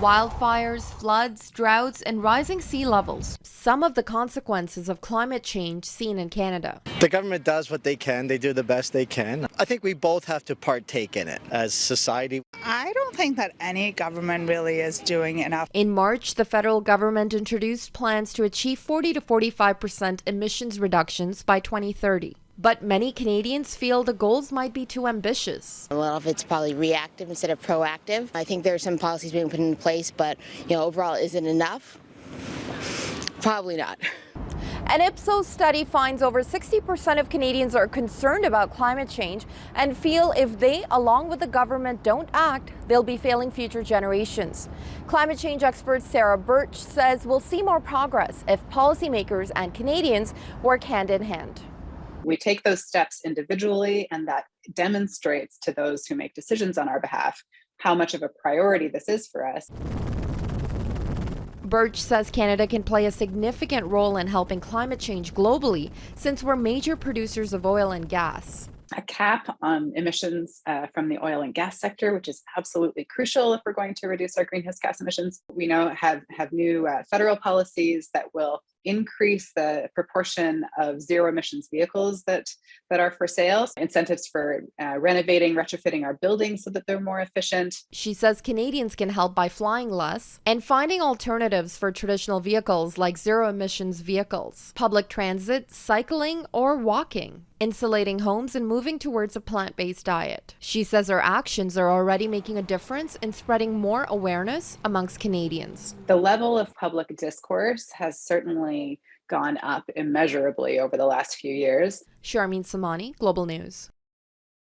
Wildfires, floods, droughts, and rising sea levels. Some of the consequences of climate change seen in Canada. The government does what they can. They do the best they can. I think we both have to partake in it as society. I don't think that any government really is doing enough. In March, the federal government introduced plans to achieve 40 to 45% emissions reductions by 2030. But many Canadians feel the goals might be too ambitious. A lot of it's probably reactive instead of proactive. I think there are some policies being put in place, but overall, is it enough? Probably not. An Ipsos study finds over 60% of Canadians are concerned about climate change and feel if they, along with the government, don't act, they'll be failing future generations. Climate change expert Sarah Birch says we'll see more progress if policymakers and Canadians work hand in hand. We take those steps individually, and that demonstrates to those who make decisions on our behalf how much of a priority this is for us. Birch says Canada can play a significant role in helping climate change globally since we're major producers of oil and gas. A cap on emissions from the oil and gas sector, which is absolutely crucial if we're going to reduce our greenhouse gas emissions. We know have new federal policies that will increase the proportion of zero emissions vehicles that are for sale, incentives for renovating, retrofitting our buildings so that they're more efficient. She says Canadians can help by flying less and finding alternatives for traditional vehicles like zero emissions vehicles, public transit, cycling, or walking, insulating homes and moving towards a plant-based diet. She says her actions are already making a difference in spreading more awareness amongst Canadians. The level of public discourse has certainly gone up immeasurably over the last few years. Sharmeen Somani, Global News.